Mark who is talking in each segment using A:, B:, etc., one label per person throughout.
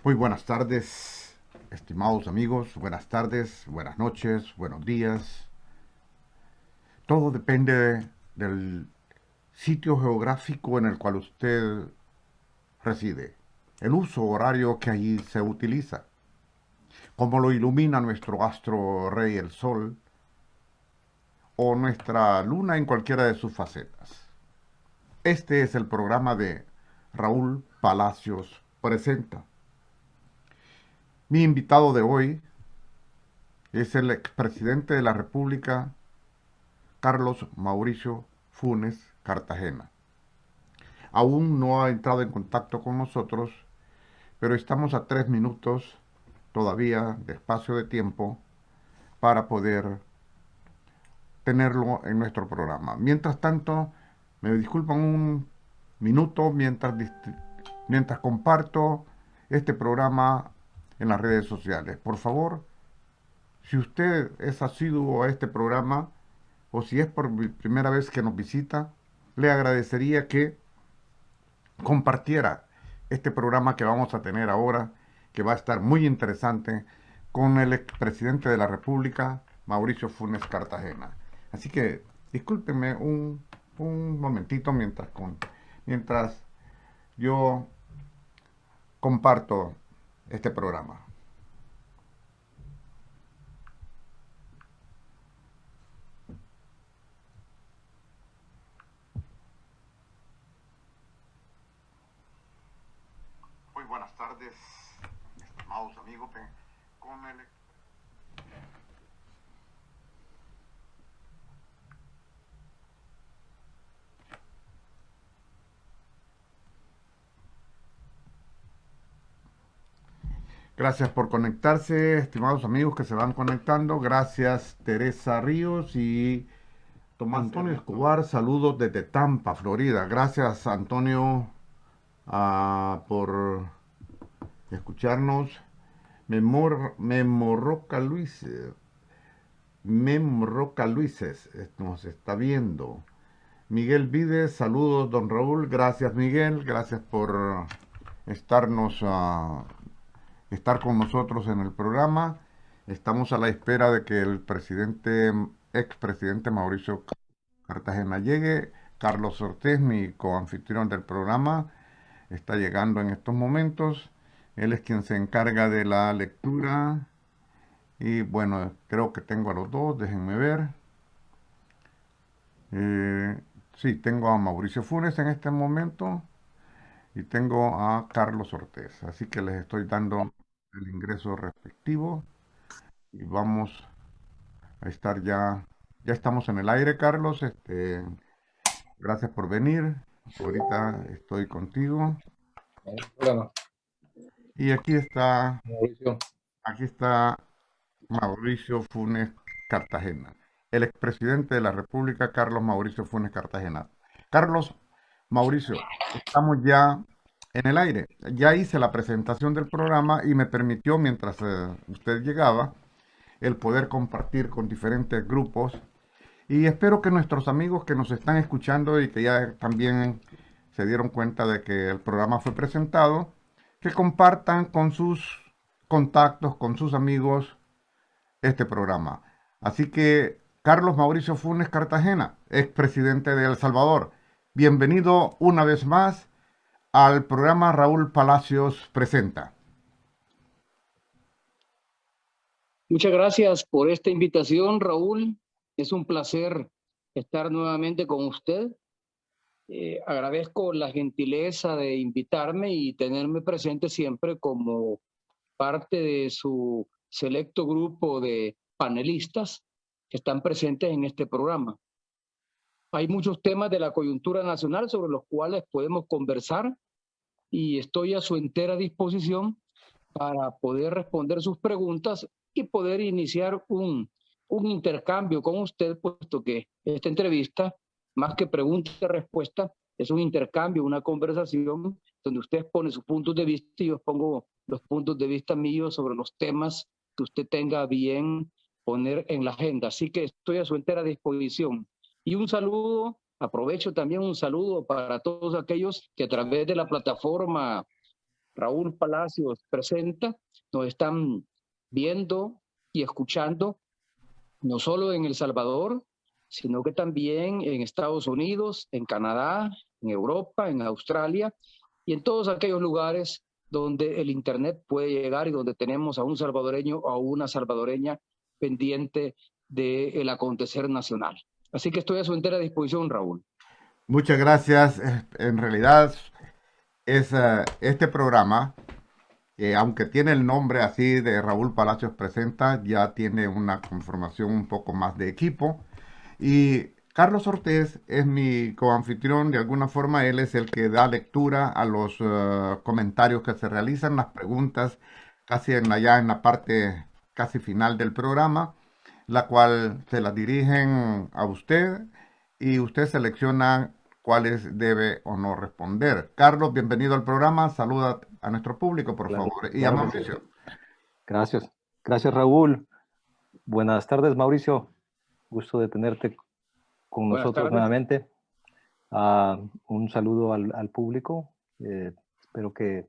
A: Muy buenas tardes, estimados amigos, buenas tardes, buenas noches, buenos días. Todo depende del sitio geográfico en el cual usted reside, el uso horario que allí se utiliza, cómo lo ilumina nuestro astro rey el sol o nuestra luna en cualquiera de sus facetas. Este es el programa de Raúl Palacios Presenta. Mi invitado de hoy es el expresidente de la República, Carlos Mauricio Funes Cartagena. Aún no ha entrado en contacto con nosotros, pero estamos a 3 minutos todavía de espacio de tiempo para poder tenerlo en nuestro programa. Mientras tanto, me disculpan un minuto mientras comparto este programa en las redes sociales. Por favor, si usted es asiduo a este programa o si es por primera vez que nos visita, le agradecería que compartiera este programa que vamos a tener ahora, que va a estar muy interesante, con el expresidente de la República, Mauricio Funes Cartagena. Así que discúlpenme un momentito mientras yo comparto este programa. Muy buenas tardes, estimados amigos. Con el Gracias por conectarse, estimados amigos que se van conectando. Gracias Teresa Ríos y Tomás Antonio Escobar. Saludos desde Tampa, Florida. Gracias Antonio por escucharnos. Memorroca Luis, Memroca Luises nos está viendo. Miguel Vides, saludos don Raúl. Gracias Miguel, gracias por estarnos estar con nosotros en el programa. Estamos a la espera de que el expresidente Mauricio Cartagena llegue. Carlos Ortiz, mi coanfitrión del programa, está llegando en estos momentos. Él es quien se encarga de la lectura. Y bueno, creo que tengo a los dos, déjenme ver. Eh, sí, tengo a Mauricio Funes en este momento y tengo a Carlos Ortiz. Así que les estoy dando el ingreso respectivo. Y vamos a estar ya, ya estamos en el aire, Carlos. Gracias por venir. Ahorita estoy contigo.
B: No hay problema,
A: Y
B: Mauricio.
A: aquí está Mauricio Funes Cartagena, el expresidente de la República, Carlos Mauricio Funes Cartagena. Carlos Mauricio, estamos ya en el aire. Ya hice la presentación del programa y me permitió, mientras usted llegaba, el poder compartir con diferentes grupos. Y espero que nuestros amigos que nos están escuchando y que ya también se dieron cuenta de que el programa fue presentado, que compartan con sus contactos, con sus amigos, este programa. Así que, Carlos Mauricio Funes Cartagena, expresidente de El Salvador, bienvenido una vez más al programa Raúl Palacios Presenta.
B: Muchas gracias por esta invitación, Raúl. Es un placer estar nuevamente con usted. Agradezco la gentileza de invitarme y tenerme presente siempre como parte de su selecto grupo de panelistas que están presentes en este programa. Hay muchos temas de la coyuntura nacional sobre los cuales podemos conversar y estoy a su entera disposición para poder responder sus preguntas y poder iniciar un intercambio con usted, puesto que esta entrevista, más que pregunta y respuesta, es un intercambio, una conversación donde usted pone sus puntos de vista y yo pongo los puntos de vista míos sobre los temas que usted tenga bien poner en la agenda. Así que estoy a su entera disposición. Y un saludo, aprovecho también un saludo para todos aquellos que a través de la plataforma Raúl Palacios presenta, nos están viendo y escuchando no solo en El Salvador, sino que también en Estados Unidos, en Canadá, en Europa, en Australia y en todos aquellos lugares donde el Internet puede llegar y donde tenemos a un salvadoreño o a una salvadoreña pendiente del acontecer nacional. Así que estoy a su entera disposición, Raúl.
A: Muchas gracias. En realidad, este programa, aunque tiene el nombre así de Raúl Palacios Presenta, ya tiene una conformación un poco más de equipo. Y Carlos Ortiz es mi coanfitrión, de alguna forma él es el que da lectura a los comentarios que se realizan, las preguntas, casi ya en la parte casi final del programa, la cual se las dirigen a usted y usted selecciona cuáles debe o no responder. Carlos, bienvenido al programa, saluda a nuestro público, por favor, y a Mauricio.
C: Sí. Gracias. Gracias, Raúl. Buenas tardes, Mauricio. Gusto de tenerte con nosotros nuevamente. Un saludo al público. Espero que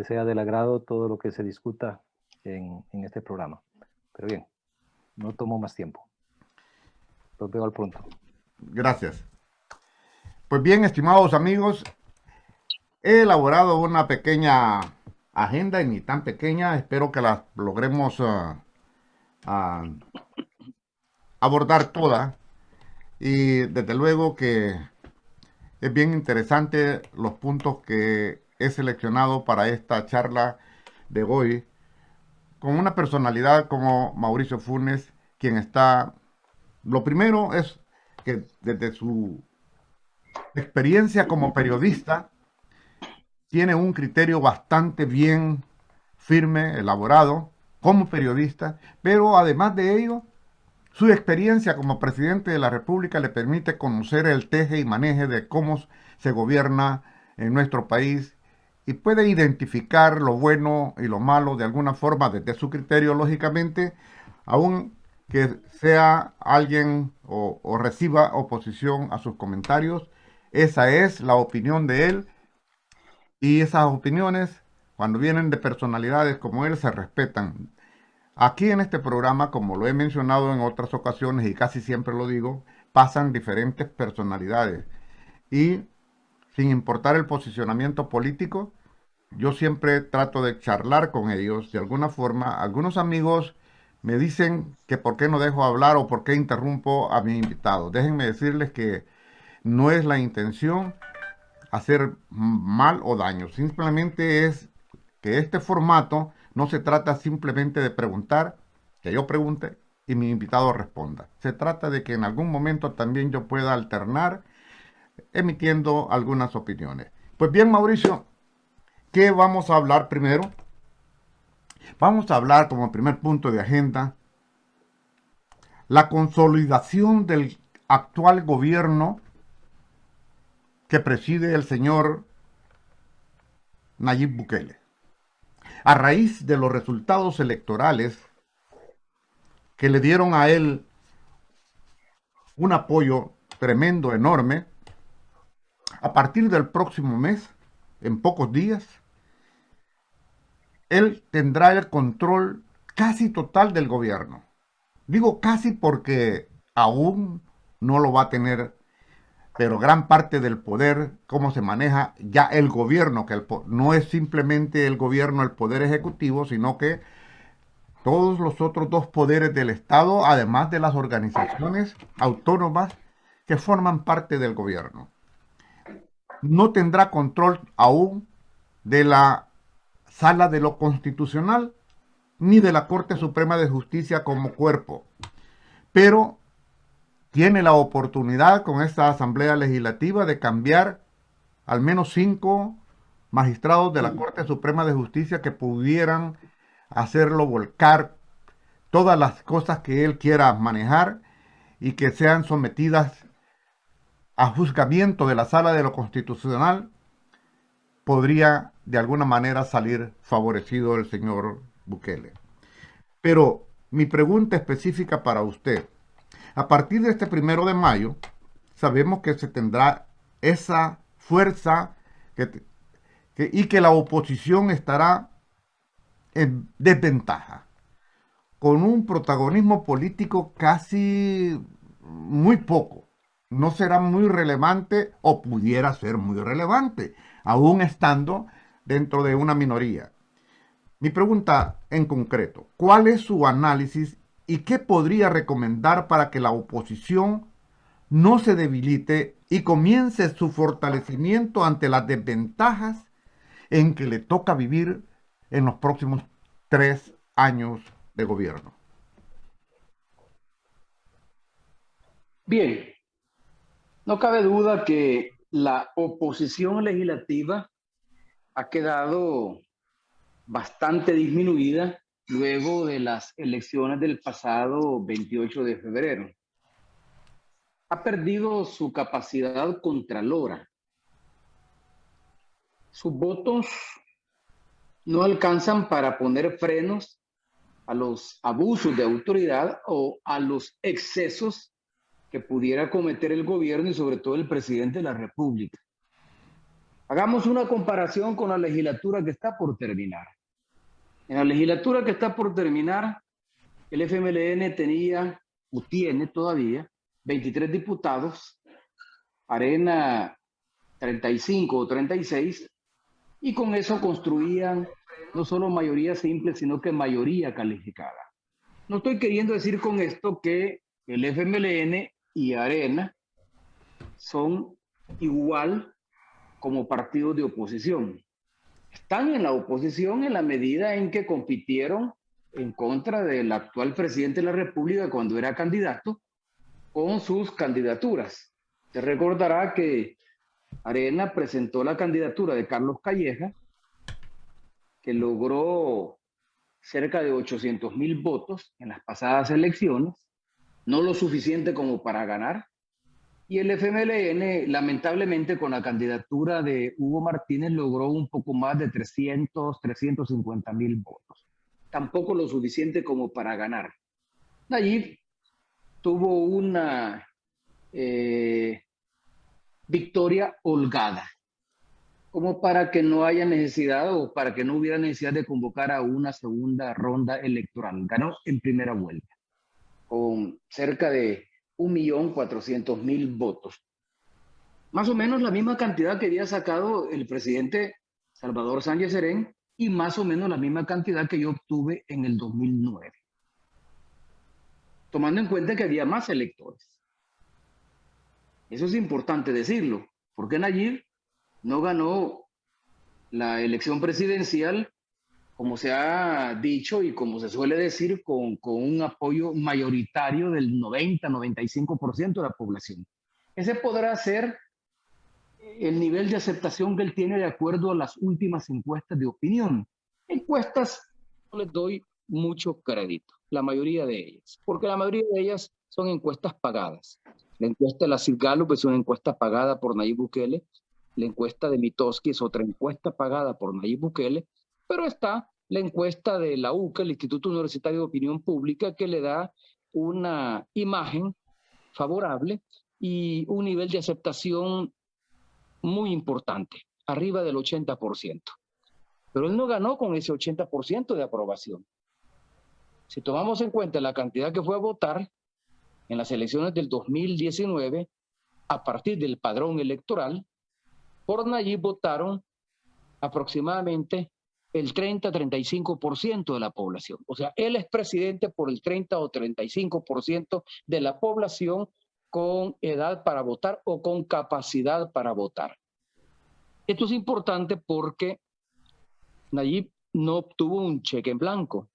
C: sea del agrado todo lo que se discuta en este programa. Pero bien, no tomo más tiempo. Los veo al pronto.
A: Gracias. Pues bien, estimados amigos, he elaborado una pequeña agenda, y ni tan pequeña, espero que la logremos abordar toda. Y desde luego que es bien interesante los puntos que he seleccionado para esta charla de hoy, con una personalidad como Mauricio Funes, quien está... Lo primero es que desde su experiencia como periodista, tiene un criterio bastante bien firme, elaborado, como periodista, pero además de ello, su experiencia como presidente de la República le permite conocer el teje y maneje de cómo se gobierna en nuestro país y puede identificar lo bueno y lo malo de alguna forma desde su criterio, lógicamente, aun que sea alguien o reciba oposición a sus comentarios. Esa es la opinión de él y esas opiniones, cuando vienen de personalidades como él, se respetan. Aquí en este programa, como lo he mencionado en otras ocasiones y casi siempre lo digo, pasan diferentes personalidades y sin importar el posicionamiento político, yo siempre trato de charlar con ellos de alguna forma. Algunos amigos me dicen que por qué no dejo hablar o por qué interrumpo a mi invitado. Déjenme decirles que no es la intención hacer mal o daño, simplemente es que este formato no se trata simplemente de preguntar, que yo pregunte y mi invitado responda. Se trata de que en algún momento también yo pueda alternar emitiendo algunas opiniones. Pues bien, Mauricio, ¿qué vamos a hablar primero? Vamos a hablar como primer punto de agenda la consolidación del actual gobierno que preside el señor Nayib Bukele. A raíz de los resultados electorales que le dieron a él un apoyo tremendo, enorme, a partir del próximo mes, en pocos días, él tendrá el control casi total del gobierno. Digo casi porque aún no lo va a tener, pero gran parte del poder, cómo se maneja ya el gobierno, que no es simplemente el gobierno, el poder ejecutivo, sino que todos los otros dos poderes del Estado, además de las organizaciones autónomas que forman parte del gobierno. No tendrá control aún de la Sala de lo Constitucional ni de la Corte Suprema de Justicia como cuerpo, pero tiene la oportunidad con esta Asamblea Legislativa de cambiar al menos 5 magistrados de la Corte Suprema de Justicia que pudieran hacerlo volcar todas las cosas que él quiera manejar y que sean sometidas a juzgamiento de la Sala de lo Constitucional. Podría de alguna manera salir favorecido el señor Bukele. Pero mi pregunta específica para usted: a partir de este 1 de mayo, sabemos que se tendrá esa fuerza que y que la oposición estará en desventaja, con un protagonismo político casi muy poco. No será muy relevante o pudiera ser muy relevante, aún estando dentro de una minoría. Mi pregunta en concreto, ¿cuál es su análisis y qué podría recomendar para que la oposición no se debilite y comience su fortalecimiento ante las desventajas en que le toca vivir en los próximos 3 años de gobierno?
B: Bien, no cabe duda que la oposición legislativa ha quedado bastante disminuida luego de las elecciones del pasado 28 de febrero. Ha perdido su capacidad contralora. Sus votos no alcanzan para poner frenos a los abusos de autoridad o a los excesos que pudiera cometer el gobierno y sobre todo el presidente de la República. Hagamos una comparación con la legislatura que está por terminar. En la legislatura que está por terminar, el FMLN tenía o tiene todavía 23 diputados, Arena 35 o 36, y con eso construían no solo mayoría simple, sino que mayoría calificada. No estoy queriendo decir con esto que el FMLN y Arena son igual como partidos de oposición. Están en la oposición en la medida en que compitieron en contra del actual presidente de la República cuando era candidato con sus candidaturas. Se recordará que Arena presentó la candidatura de Carlos Calleja, que logró cerca de 800,000 votos en las pasadas elecciones, no lo suficiente como para ganar. Y el FMLN, lamentablemente, con la candidatura de Hugo Martínez, logró un poco más de 350,000 votos. Tampoco lo suficiente como para ganar. Nayib tuvo una victoria holgada, como para que no haya necesidad o para que no hubiera necesidad de convocar a una segunda ronda electoral. Ganó en primera vuelta, con cerca de 1.400.000 votos. Más o menos la misma cantidad que había sacado el presidente Salvador Sánchez Serén y más o menos la misma cantidad que yo obtuve en el 2009. Tomando en cuenta que había más electores. Eso es importante decirlo, porque Nayib no ganó la elección presidencial, como se ha dicho y como se suele decir, con un apoyo mayoritario del 90-95% de la población. Ese podrá ser el nivel de aceptación que él tiene de acuerdo a las últimas encuestas de opinión. Encuestas no les doy mucho crédito, la mayoría de ellas, porque la mayoría de ellas son encuestas pagadas. La encuesta de la Gallup es una encuesta pagada por Nayib Bukele, la encuesta de Mitofsky es otra encuesta pagada por Nayib Bukele, pero está la encuesta de la UCA, el Instituto Universitario de Opinión Pública, que le da una imagen favorable y un nivel de aceptación muy importante, arriba del 80%. Pero él no ganó con ese 80% de aprobación. Si tomamos en cuenta la cantidad que fue a votar en las elecciones del 2019, a partir del padrón electoral, por Nayib votaron aproximadamente el 30-35% de la población. O sea, él es presidente por el 30 o 35% de la población con edad para votar o con capacidad para votar. Esto es importante porque Nayib no obtuvo un cheque en blanco.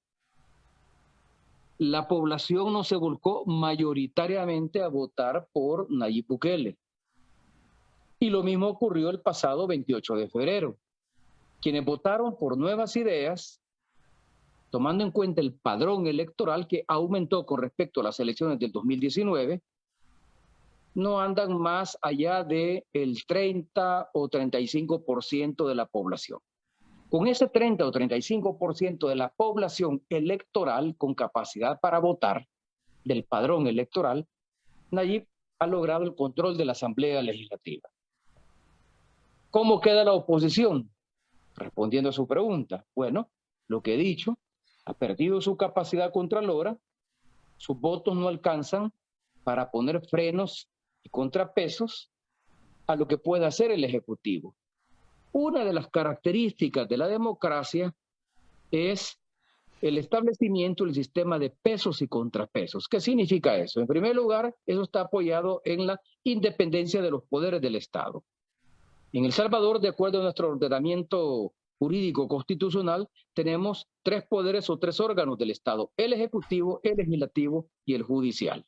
B: La población no se volcó mayoritariamente a votar por Nayib Bukele. Y lo mismo ocurrió el pasado 28 de febrero. Quienes votaron por Nuevas Ideas, tomando en cuenta el padrón electoral que aumentó con respecto a las elecciones del 2019, no andan más allá del 30 o 35% de la población. Con ese 30 o 35% de la población electoral con capacidad para votar del padrón electoral, Nayib ha logrado el control de la Asamblea Legislativa. ¿Cómo queda la oposición? Respondiendo a su pregunta, bueno, lo que he dicho, ha perdido su capacidad contralora, sus votos no alcanzan para poner frenos y contrapesos a lo que pueda hacer el Ejecutivo. Una de las características de la democracia es el establecimiento del sistema de pesos y contrapesos. ¿Qué significa eso? En primer lugar, eso está apoyado en la independencia de los poderes del Estado. En El Salvador, de acuerdo a nuestro ordenamiento jurídico constitucional, tenemos 3 poderes o 3 órganos del Estado: el Ejecutivo, el Legislativo y el Judicial.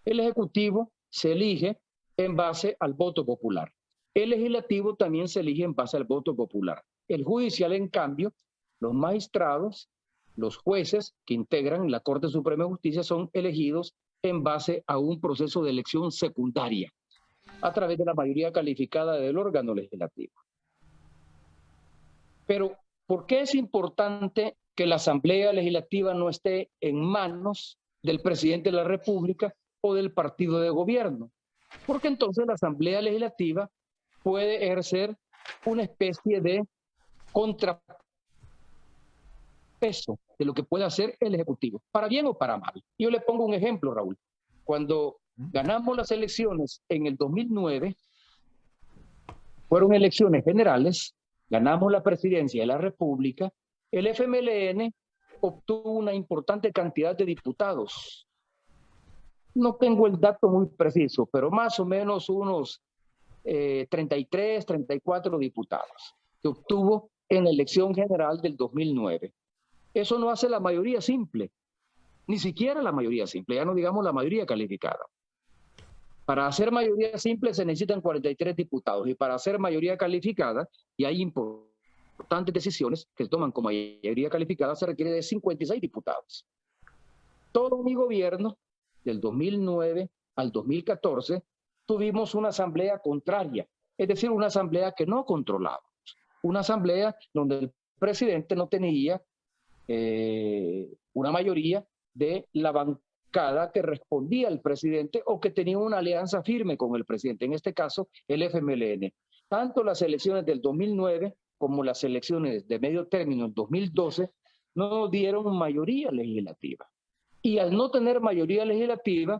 B: El Ejecutivo se elige en base al voto popular. El Legislativo también se elige en base al voto popular. El Judicial, en cambio, los magistrados, los jueces que integran la Corte Suprema de Justicia son elegidos en base a un proceso de elección secundaria a través de la mayoría calificada del órgano legislativo. Pero, ¿por qué es importante que la Asamblea Legislativa no esté en manos del presidente de la República o del partido de gobierno? Porque entonces la Asamblea Legislativa puede ejercer una especie de contrapeso de lo que puede hacer el Ejecutivo, para bien o para mal. Yo le pongo un ejemplo, Raúl. Cuando ganamos las elecciones en el 2009, fueron elecciones generales, ganamos la presidencia de la República, el FMLN obtuvo una importante cantidad de diputados. No tengo el dato muy preciso, pero más o menos unos 33, 34 diputados que obtuvo en la elección general del 2009. Eso no hace la mayoría simple, ni siquiera la mayoría simple, ya no digamos la mayoría calificada. Para hacer mayoría simple se necesitan 43 diputados y para hacer mayoría calificada, y hay importantes decisiones que se toman como mayoría calificada, se requiere de 56 diputados. Todo mi gobierno, del 2009 al 2014, tuvimos una asamblea contraria, es decir, una asamblea que no controlábamos, una asamblea donde el presidente no tenía una mayoría de la bancada que respondía al presidente o que tenía una alianza firme con el presidente, en este caso el FMLN. Tanto las elecciones del 2009 como las elecciones de medio término en 2012 no dieron mayoría legislativa. Y al no tener mayoría legislativa,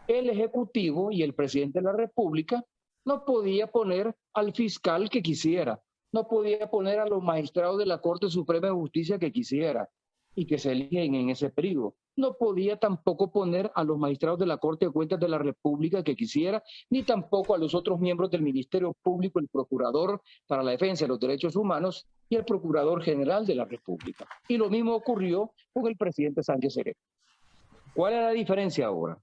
B: el Ejecutivo y el presidente de la República no podía poner al fiscal que quisiera, no podía poner a los magistrados de la Corte Suprema de Justicia que quisiera y que se eligen en ese periodo. No podía tampoco poner a los magistrados de la Corte de Cuentas de la República que quisiera, ni tampoco a los otros miembros del Ministerio Público, el Procurador para la Defensa de los Derechos Humanos y el Procurador General de la República. Y lo mismo ocurrió con el presidente Sánchez Serén. ¿Cuál es la diferencia ahora?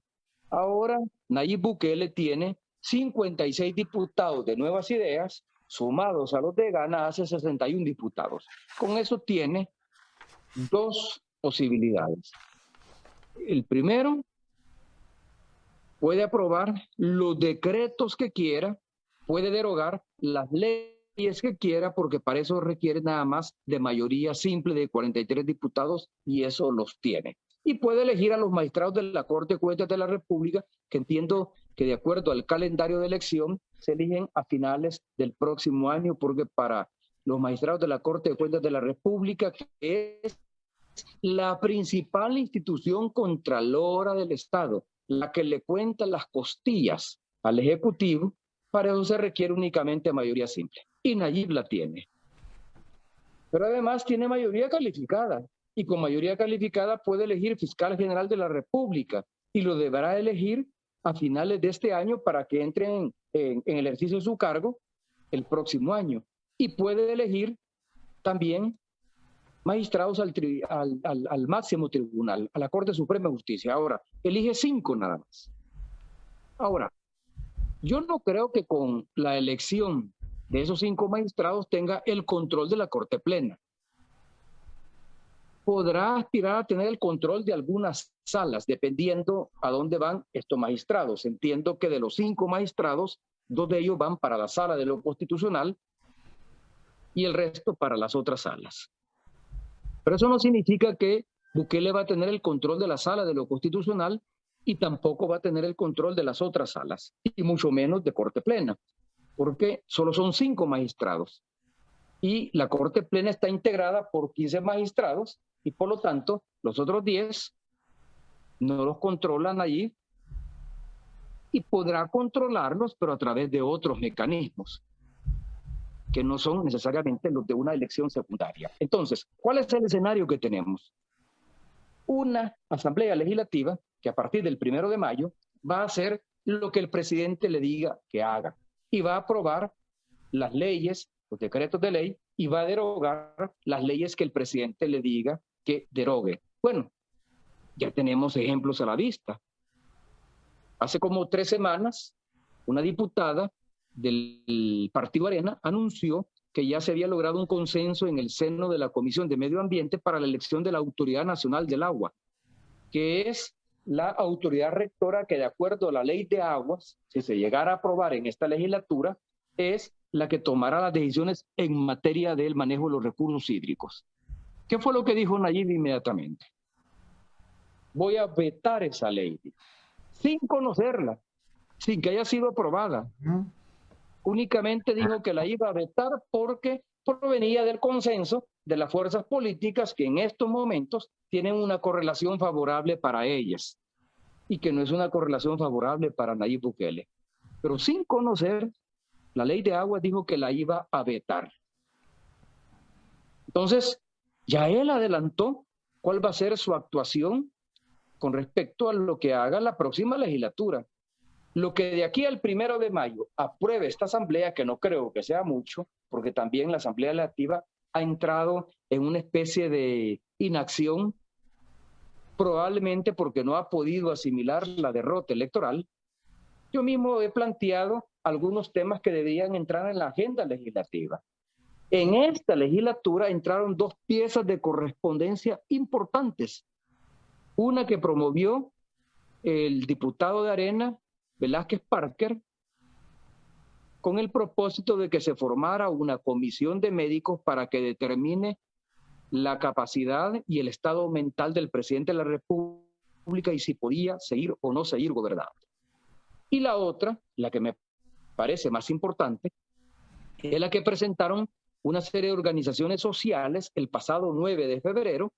B: Ahora Nayib Bukele tiene 56 diputados de Nuevas Ideas, sumados a los de Ghana hace 61 diputados. Con eso tiene 2 posibilidades. El primero, puede aprobar los decretos que quiera, puede derogar las leyes que quiera, porque para eso requiere nada más de mayoría simple de 43 diputados y eso los tiene. Y puede elegir a los magistrados de la Corte de Cuentas de la República, que entiendo que de acuerdo al calendario de elección se eligen a finales del próximo año, porque para los magistrados de la Corte de Cuentas de la República, que es la principal institución contralora del Estado, la que le cuenta las costillas al Ejecutivo, para eso se requiere únicamente mayoría simple. Y Nayib la tiene. Pero además tiene mayoría calificada. Y con mayoría calificada puede elegir fiscal general de la República y lo deberá elegir a finales de este año para que entre en el ejercicio de su cargo el próximo año. Y puede elegir también magistrados al máximo tribunal, a la Corte Suprema de Justicia. Ahora, elige 5 nada más. Ahora, yo no creo que con la elección de esos 5 magistrados tenga el control de la Corte Plena. Podrá aspirar a tener el control de algunas salas, dependiendo a dónde van estos magistrados. Entiendo que de los 5 magistrados, 2 de ellos van para la sala de lo constitucional y el resto para las otras salas. Pero eso no significa que Bukele va a tener el control de la sala de lo constitucional y tampoco va a tener el control de las otras salas, y mucho menos de Corte Plena, porque solo son 5 magistrados. y la Corte Plena está integrada por 15 magistrados y por lo tanto los otros 10 no los controlan allí y podrá controlarlos, pero a través de otros mecanismos que no son necesariamente los de una elección secundaria. Entonces, ¿cuál es el escenario que tenemos? Una asamblea legislativa que a partir del 1 de mayo va a hacer lo que el presidente le diga que haga y va a aprobar las leyes, los decretos de ley, y va a derogar las leyes que el presidente le diga que derogue. Bueno, ya tenemos ejemplos a la vista. Hace como 3 semanas, una diputada del Partido Arena anunció que ya se había logrado un consenso en el seno de la Comisión de Medio Ambiente para la elección de la Autoridad Nacional del Agua, que es la autoridad rectora que, de acuerdo a la Ley de Aguas, si se llegara a aprobar en esta legislatura, es la que tomará las decisiones en materia del manejo de los recursos hídricos. ¿Qué fue lo que dijo Nayib inmediatamente? Voy a vetar esa ley, sin conocerla, sin que haya sido aprobada. Únicamente dijo que la iba a vetar porque provenía del consenso de las fuerzas políticas que en estos momentos tienen una correlación favorable para ellas y que no es una correlación favorable para Nayib Bukele. Pero sin conocer la ley de aguas dijo que la iba a vetar. Entonces, ya él adelantó cuál va a ser su actuación con respecto a lo que haga la próxima legislatura. Lo que de aquí al 1 de mayo apruebe esta asamblea, que no creo que sea mucho, porque también la asamblea legislativa ha entrado en una especie de inacción, probablemente porque no ha podido asimilar la derrota electoral. Yo mismo he planteado algunos temas que debían entrar en la agenda legislativa. En esta legislatura entraron 2 piezas de correspondencia importantes. Una que promovió el diputado de Arena, Velázquez Parker, con el propósito de que se formara una comisión de médicos para que determine la capacidad y el estado mental del presidente de la República y si podía seguir o no seguir gobernando. Y la otra, la que me parece más importante, es la que presentaron una serie de organizaciones sociales el pasado 9 de febrero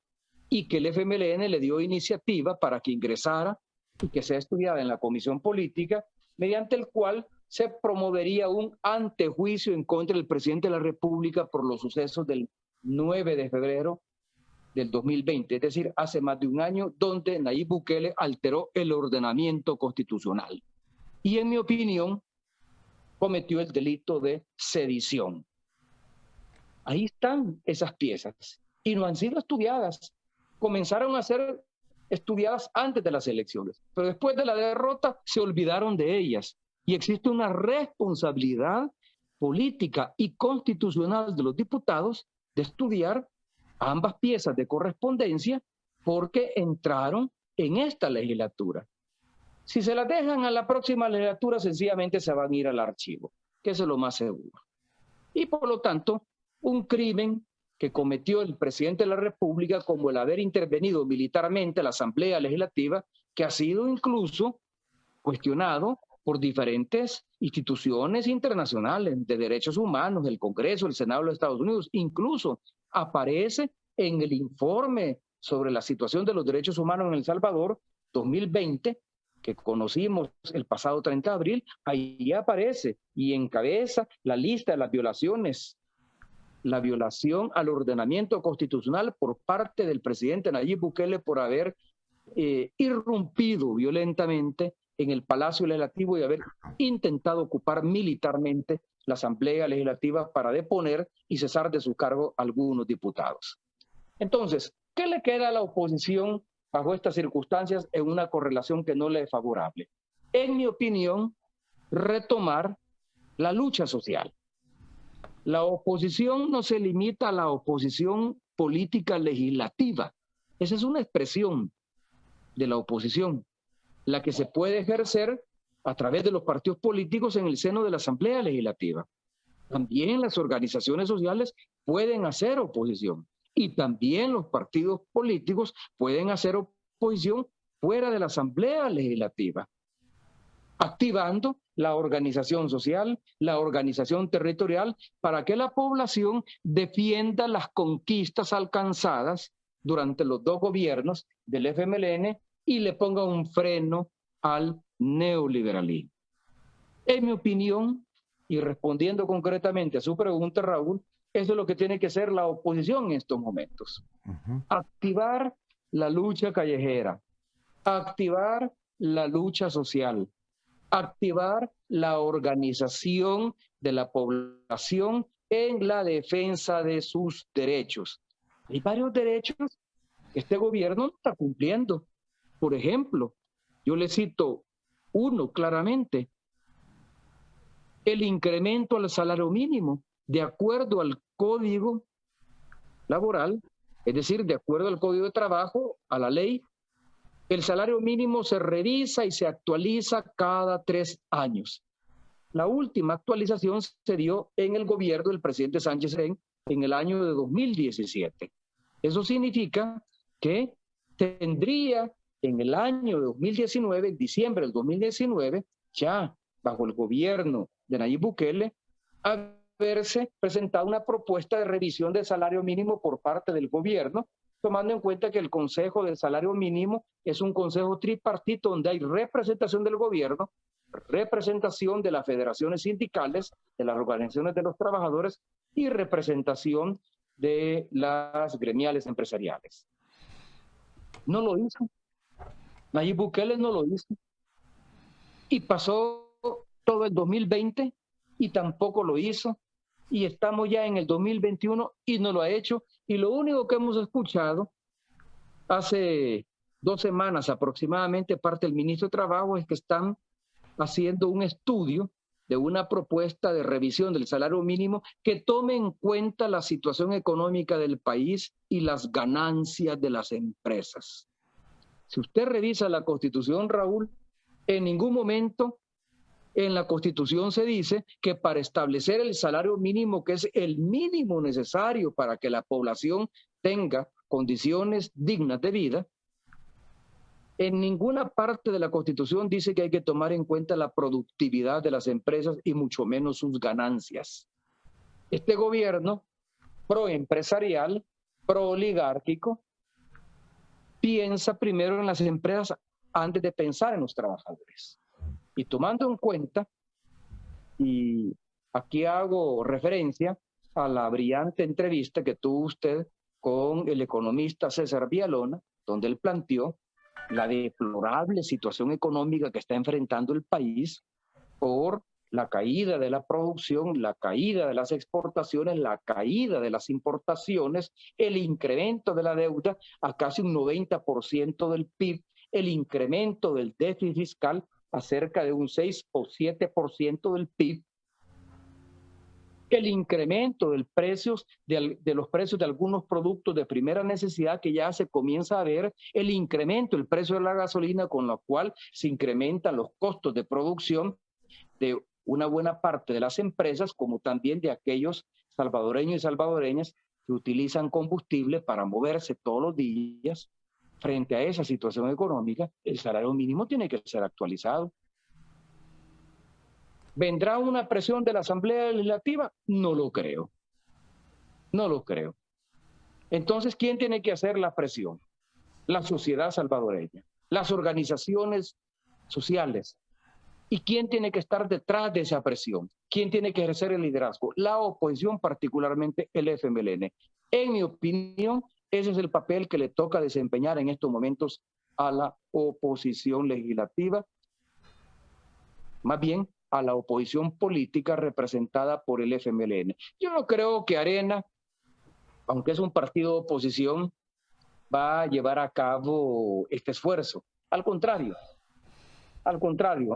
B: y que el FMLN le dio iniciativa para que ingresara y que sea estudiada en la comisión política, mediante el cual se promovería un antejuicio en contra del presidente de la República por los sucesos del 9 de febrero del 2020, es decir, hace más de un año, donde Nayib Bukele alteró el ordenamiento constitucional. Y en mi opinión, cometió el delito de sedición. Ahí están esas piezas y no han sido estudiadas. Comenzaron a ser estudiadas antes de las elecciones, pero después de la derrota se olvidaron de ellas. Y existe una responsabilidad política y constitucional de los diputados de estudiar ambas piezas de correspondencia porque entraron en esta legislatura. Si se las dejan a la próxima legislatura, sencillamente se van a ir al archivo, que eso es lo más seguro. Y por lo tanto, un crimen que cometió el presidente de la República, como el haber intervenido militarmente a la Asamblea Legislativa, que ha sido incluso cuestionado por diferentes instituciones internacionales de derechos humanos, el Congreso, el Senado de los Estados Unidos, incluso aparece en el informe sobre la situación de los derechos humanos en El Salvador 2020, que conocimos el pasado 30 de abril, ahí aparece y encabeza la lista de las violaciones, la violación al ordenamiento constitucional por parte del presidente Nayib Bukele por haber irrumpido violentamente en el Palacio Legislativo y haber intentado ocupar militarmente la Asamblea Legislativa para deponer y cesar de su cargo a algunos diputados. Entonces, ¿qué le queda a la oposición bajo estas circunstancias en una correlación que no le es favorable? En mi opinión, retomar la lucha social. La oposición no se limita a la oposición política legislativa. Esa es una expresión de la oposición, la que se puede ejercer a través de los partidos políticos en el seno de la Asamblea Legislativa. También las organizaciones sociales pueden hacer oposición y también los partidos políticos pueden hacer oposición fuera de la Asamblea Legislativa, activando la organización social, la organización territorial, para que la población defienda las conquistas alcanzadas durante los dos gobiernos del FMLN y le ponga un freno al neoliberalismo. En mi opinión, y respondiendo concretamente a su pregunta, Raúl, eso es lo que tiene que hacer la oposición en estos momentos. Activar la lucha callejera, activar la lucha social, activar la organización de la población en la defensa de sus derechos. Hay varios derechos que este gobierno no está cumpliendo. Por ejemplo, yo le cito uno claramente: el incremento al salario mínimo de acuerdo al Código Laboral, es decir, de acuerdo al Código de Trabajo, a la ley. El salario mínimo se revisa y se actualiza cada 3 años. La última actualización se dio en el gobierno del presidente Sánchez en el año de 2017. Eso significa que tendría en el año de 2019, en diciembre del 2019, ya bajo el gobierno de Nayib Bukele, haberse presentado una propuesta de revisión del salario mínimo por parte del gobierno, tomando en cuenta que el Consejo del Salario Mínimo es un consejo tripartito donde hay representación del gobierno, representación de las federaciones sindicales, de las organizaciones de los trabajadores y representación de las gremiales empresariales. No lo hizo. Nayib Bukele no lo hizo. Y pasó todo el 2020 y tampoco lo hizo. Y estamos ya en el 2021 y no lo ha hecho. Y lo único que hemos escuchado hace 2 semanas aproximadamente, parte del ministro de Trabajo, es que están haciendo un estudio de una propuesta de revisión del salario mínimo que tome en cuenta la situación económica del país y las ganancias de las empresas. Si usted revisa la Constitución, Raúl, en ningún momento en la Constitución se dice que para establecer el salario mínimo, que es el mínimo necesario para que la población tenga condiciones dignas de vida, en ninguna parte de la Constitución dice que hay que tomar en cuenta la productividad de las empresas y mucho menos sus ganancias. Este gobierno proempresarial, prooligárquico, piensa primero en las empresas antes de pensar en los trabajadores. Y tomando en cuenta, y aquí hago referencia a la brillante entrevista que tuvo usted con el economista César Villalona, donde él planteó la deplorable situación económica que está enfrentando el país por la caída de la producción, la caída de las exportaciones, la caída de las importaciones, el incremento de la deuda a casi un 90% del PIB, el incremento del déficit fiscal a cerca de un 6 o 7% del PIB, el incremento de los precios de algunos productos de primera necesidad que ya se comienza a ver, el incremento del precio de la gasolina con lo cual se incrementan los costos de producción de una buena parte de las empresas, como también de aquellos salvadoreños y salvadoreñas que utilizan combustible para moverse todos los días. Frente a esa situación económica, el salario mínimo tiene que ser actualizado. ¿Vendrá una presión de la Asamblea Legislativa? No lo creo. No lo creo. Entonces, ¿quién tiene que hacer la presión? La sociedad salvadoreña, las organizaciones sociales. ¿Y quién tiene que estar detrás de esa presión? ¿Quién tiene que ejercer el liderazgo? La oposición, particularmente el FMLN. En mi opinión, ese es el papel que le toca desempeñar en estos momentos a la oposición legislativa, más bien a la oposición política representada por el FMLN. Yo no creo que Arena, aunque es un partido de oposición, va a llevar a cabo este esfuerzo. Al contrario,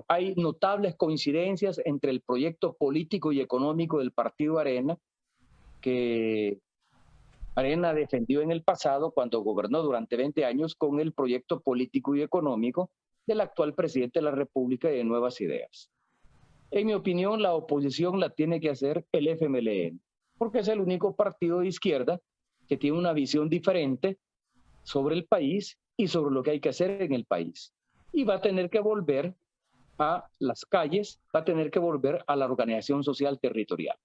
B: hay notables coincidencias entre el proyecto político y económico del partido Arena, que Arena defendió en el pasado cuando gobernó durante 20 años con el proyecto político y económico del actual presidente de la República y de Nuevas Ideas. En mi opinión, la oposición la tiene que hacer el FMLN, porque es el único partido de izquierda que tiene una visión diferente sobre el país y sobre lo que hay que hacer en el país. Y va a tener que volver a las calles, va a tener que volver a la organización social territorial.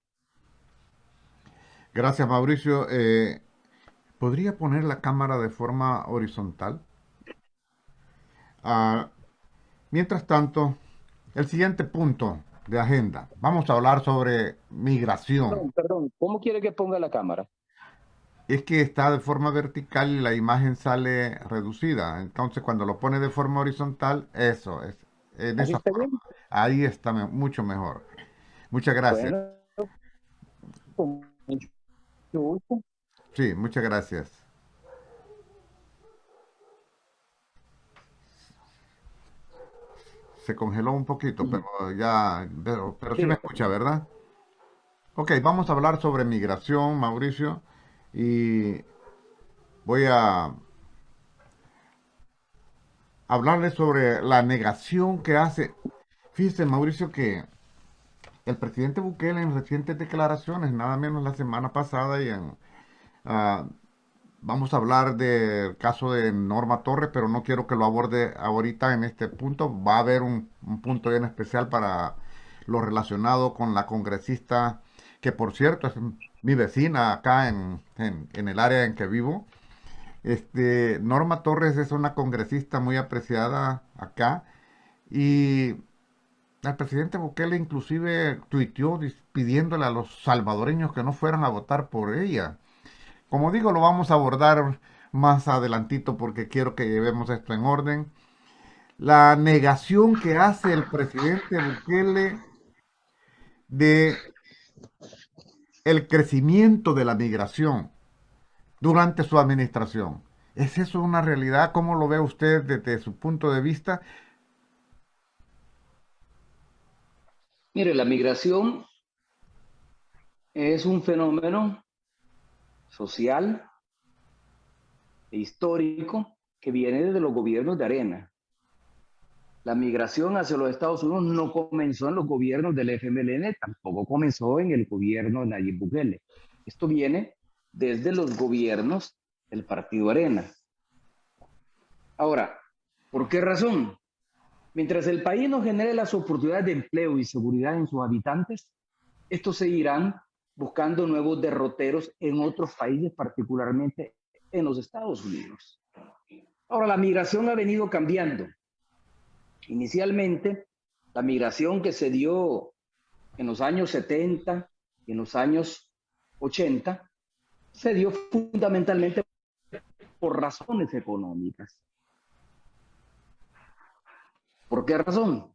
A: Gracias, Mauricio. ¿Podría poner la cámara de forma horizontal? Ah, mientras tanto, el siguiente punto de agenda. Vamos a hablar sobre migración.
B: Perdón, ¿cómo quiere que ponga la cámara?
A: Es que está de forma vertical y la imagen sale reducida. Entonces, cuando lo pone de forma horizontal, eso es. En
B: ¿Así
A: esa
B: está
A: forma.
B: bien?
A: Ahí está mucho mejor. Muchas gracias.
B: Bueno, con mucho gusto.
A: Sí, muchas gracias. Se congeló un poquito, pero ya, pero sí me
B: Siga.
A: escucha, ¿verdad? Ok, vamos a hablar sobre migración, Mauricio, y voy a hablarles sobre la negación que hace. Fíjese, Mauricio, que el presidente Bukele en recientes declaraciones, nada menos la semana pasada, ah, vamos a hablar del caso de Norma Torres, pero no quiero que lo aborde ahorita en este punto. Va a haber un punto bien especial para lo relacionado con la congresista, que por cierto es mi vecina acá en el área en que vivo. Norma Torres es una congresista muy apreciada acá y el presidente Bukele inclusive tuiteó pidiéndole a los salvadoreños que no fueran a votar por ella. Como digo, lo vamos a abordar más adelantito porque quiero que llevemos esto en orden. La negación que hace el presidente Bukele de el crecimiento de la migración durante su administración. ¿Es eso una realidad? ¿Cómo lo ve usted desde su punto de vista?
B: Mire, la migración es un fenómeno social e histórico que viene desde los gobiernos de Arena. La migración hacia los Estados Unidos no comenzó en los gobiernos del FMLN, tampoco comenzó en el gobierno de Nayib Bukele. Esto viene desde los gobiernos del Partido Arena. Ahora, ¿por qué razón? Mientras el país no genere las oportunidades de empleo y seguridad en sus habitantes, estos seguirán buscando nuevos derroteros en otros países, particularmente en los Estados Unidos. Ahora, la migración ha venido cambiando. Inicialmente, la migración que se dio en los años 70 y en los años 80 se dio fundamentalmente por razones económicas. ¿Por qué razón?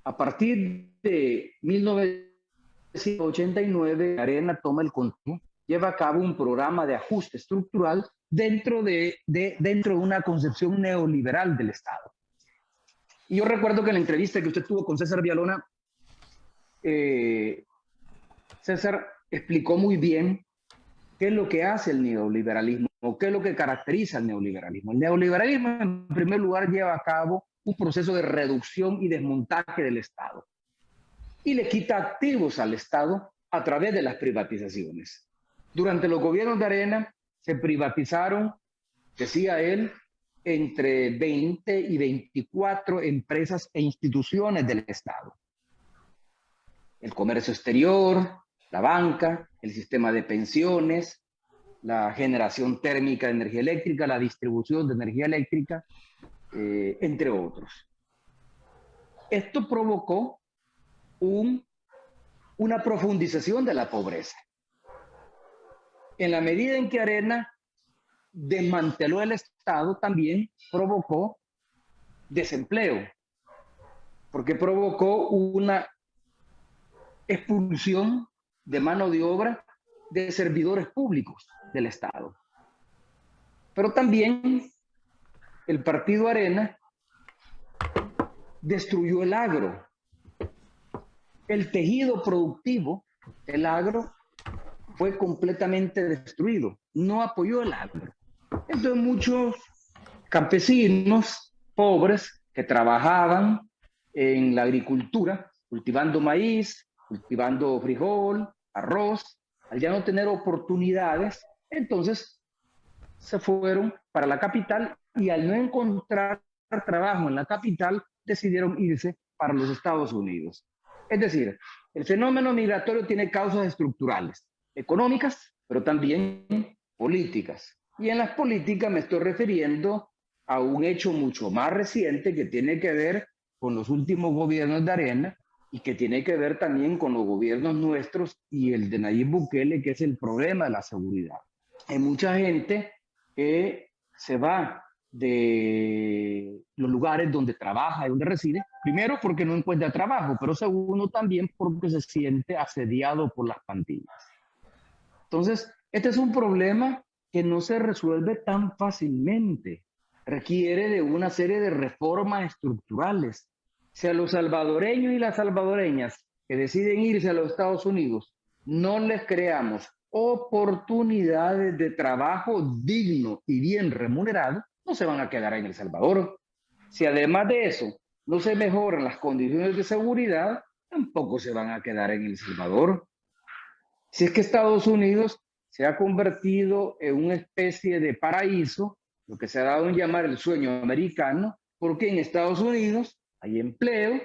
B: A partir de 1989, Arena toma el control, lleva a cabo un programa de ajuste estructural dentro de una concepción neoliberal del Estado. Y yo recuerdo que en la entrevista que usted tuvo con César Villalona, César explicó muy bien qué es lo que hace el neoliberalismo, o qué es lo que caracteriza el neoliberalismo. El neoliberalismo, en primer lugar, lleva a cabo un proceso de reducción y desmontaje del Estado y le quita activos al Estado a través de las privatizaciones. Durante los gobiernos de Arena se privatizaron, decía él, entre 20 y 24 empresas e instituciones del Estado. El comercio exterior, la banca, el sistema de pensiones, la generación térmica de energía eléctrica, la distribución de energía eléctrica, entre otros. Esto provocó una profundización de la pobreza. En la medida en que Arena desmanteló el Estado, también provocó desempleo, porque provocó una expulsión de mano de obra de servidores públicos del Estado. Pero también el Partido Arena destruyó el agro. El tejido productivo del agro fue completamente destruido. No apoyó el agro. Entonces muchos campesinos pobres que trabajaban en la agricultura, cultivando maíz, cultivando frijol, arroz, al ya no tener oportunidades, entonces se fueron para la capital y al no encontrar trabajo en la capital, decidieron irse para los Estados Unidos. Es decir, el fenómeno migratorio tiene causas estructurales, económicas, pero también políticas. Y en las políticas me estoy refiriendo a un hecho mucho más reciente que tiene que ver con los últimos gobiernos de Arena y que tiene que ver también con los gobiernos nuestros y el de Nayib Bukele, que es el problema de la seguridad. Hay mucha gente que se va de los lugares donde trabaja y donde reside, primero porque no encuentra trabajo, pero segundo también porque se siente asediado por las pandillas. Entonces, este es un problema que no se resuelve tan fácilmente. Requiere de una serie de reformas estructurales. Si a los salvadoreños y las salvadoreñas que deciden irse a los Estados Unidos no les creamos oportunidades de trabajo digno y bien remunerado, no se van a quedar en El Salvador. Si además de eso no se mejoran las condiciones de seguridad, tampoco se van a quedar en El Salvador. Si es que Estados Unidos se ha convertido en una especie de paraíso, lo que se ha dado en llamar el sueño americano, porque en Estados Unidos hay empleo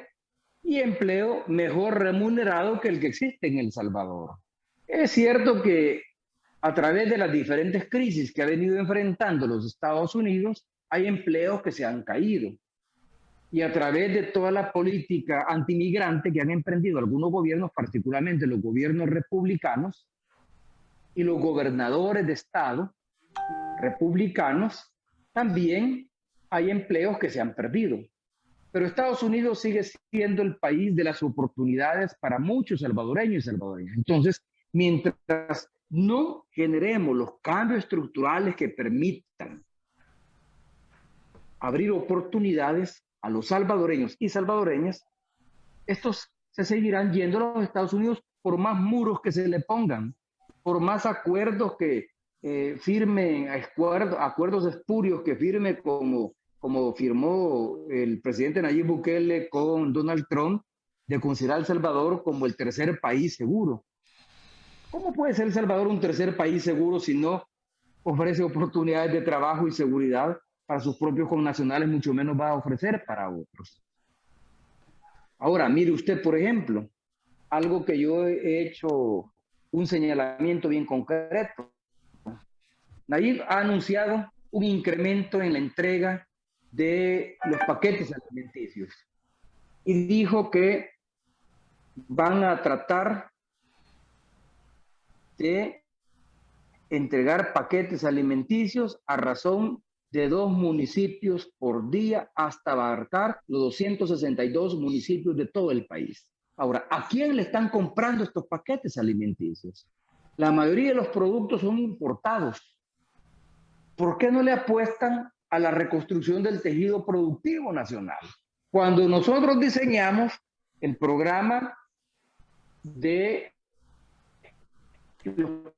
B: y empleo mejor remunerado que el que existe en El Salvador. Es cierto que a través de las diferentes crisis que ha venido enfrentando los Estados Unidos, hay empleos que se han caído. Y a través de toda la política antimigrante que han emprendido algunos gobiernos, particularmente los gobiernos republicanos y los gobernadores de estado republicanos, también hay empleos que se han perdido. Pero Estados Unidos sigue siendo el país de las oportunidades para muchos salvadoreños y salvadoreñas. Entonces, mientras no generemos los cambios estructurales que permitan abrir oportunidades a los salvadoreños y salvadoreñas, estos se seguirán yendo a los Estados Unidos por más muros que se le pongan, por más acuerdos que firmen, acuerdos espurios que firme como firmó el presidente Nayib Bukele con Donald Trump, de considerar El Salvador como el tercer país seguro. ¿Cómo puede ser El Salvador un tercer país seguro si no ofrece oportunidades de trabajo y seguridad para sus propios connacionales, mucho menos va a ofrecer para otros? Ahora, mire usted, por ejemplo, algo que yo he hecho un señalamiento bien concreto. Nayib ha anunciado un incremento en la entrega de los paquetes alimenticios y dijo que van a tratar de entregar paquetes alimenticios a razón de 2 municipios por día hasta abarcar los 262 municipios de todo el país. Ahora, ¿a quién le están comprando estos paquetes alimenticios? La mayoría de los productos son importados. ¿Por qué no le apuestan a la reconstrucción del tejido productivo nacional? Cuando nosotros diseñamos el programa de los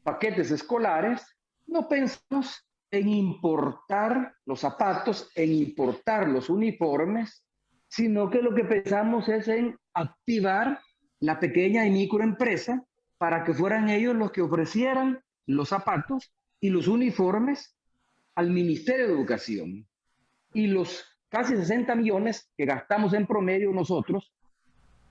B: paquetes escolares, no pensamos en importar los zapatos, en importar los uniformes, sino que lo que pensamos es en activar la pequeña y microempresa para que fueran ellos los que ofrecieran los zapatos y los uniformes al Ministerio de Educación. Y los casi 60 millones que gastamos en promedio nosotros,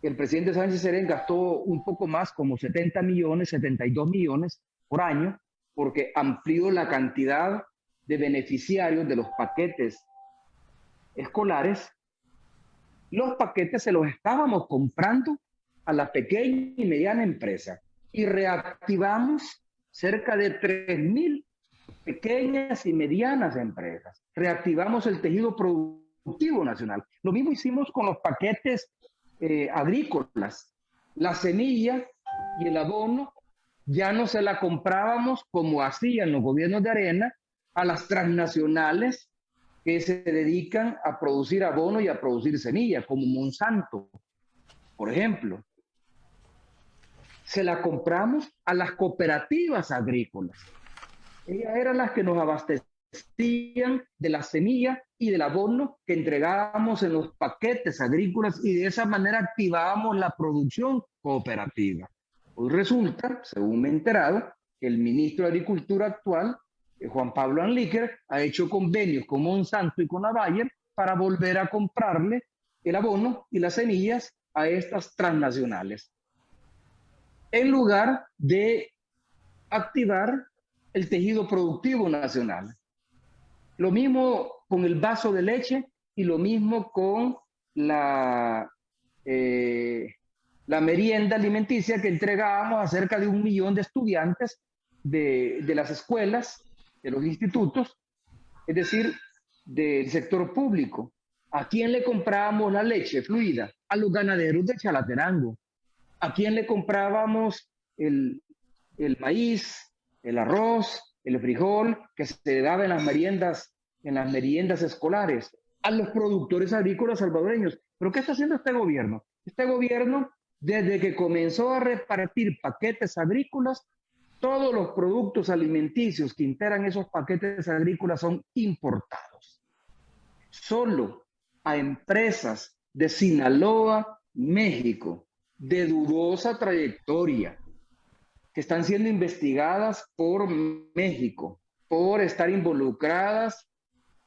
B: el presidente Sánchez Serén gastó un poco más, como 70 millones, 72 millones por año, porque amplió la cantidad de beneficiarios de los paquetes escolares. Los paquetes se los estábamos comprando a la pequeña y mediana empresa y reactivamos cerca de 3.000 pequeñas y medianas empresas. Reactivamos el tejido productivo nacional. Lo mismo hicimos con los paquetes agrícolas. La semilla y el abono ya no se la comprábamos como hacían los gobiernos de Arena a las transnacionales que se dedican a producir abono y a producir semilla, como Monsanto, por ejemplo. Se la compramos a las cooperativas agrícolas. Ellas eran las que nos abastecían de la semilla y del abono que entregábamos en los paquetes agrícolas y de esa manera activábamos la producción cooperativa. Hoy resulta, según me he enterado, que el ministro de Agricultura actual, Juan Pablo Anlíquer, ha hecho convenios con Monsanto y con la Bayer para volver a comprarle el abono y las semillas a estas transnacionales, en lugar de activar el tejido productivo nacional. Lo mismo con el vaso de leche y lo mismo con la merienda alimenticia que entregábamos a cerca de 1 millón de estudiantes de las escuelas, de los institutos, es decir, del sector público. ¿A quién le comprábamos la leche fluida? A los ganaderos de Chalatenango. ¿A quién le comprábamos el maíz, el arroz, el frijol que se daba en las meriendas escolares? A los productores agrícolas salvadoreños. ¿Pero qué está haciendo este gobierno? Este gobierno, desde que comenzó a repartir paquetes agrícolas, todos los productos alimenticios que integran esos paquetes agrícolas son importados. Solo a empresas de Sinaloa, México, de dudosa trayectoria, que están siendo investigadas por México, por estar involucradas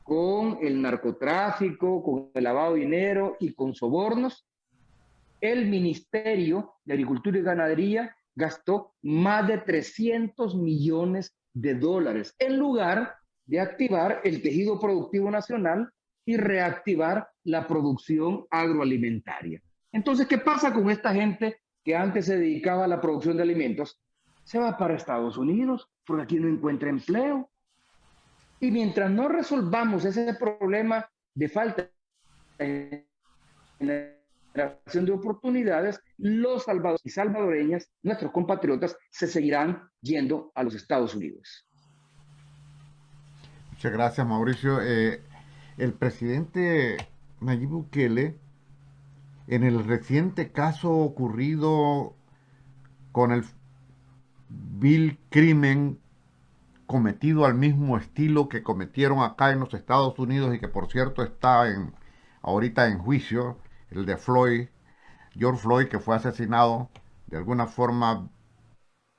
B: con el narcotráfico, con el lavado de dinero y con sobornos, el Ministerio de Agricultura y Ganadería gastó más de 300 millones de dólares en lugar de activar el tejido productivo nacional y reactivar la producción agroalimentaria. Entonces, ¿qué pasa con esta gente que antes se dedicaba a la producción de alimentos? Se va para Estados Unidos porque aquí no encuentra empleo. Y mientras no resolvamos ese problema de falta de generación de oportunidades, los salvadoreños y salvadoreñas, nuestros compatriotas, se seguirán yendo a los Estados Unidos.
A: Muchas gracias, Mauricio. El presidente Nayib Bukele, en el reciente caso ocurrido con el vil crimen cometido al mismo estilo que cometieron acá en los Estados Unidos y que por cierto está ahorita en juicio, el de George Floyd, que fue asesinado de alguna forma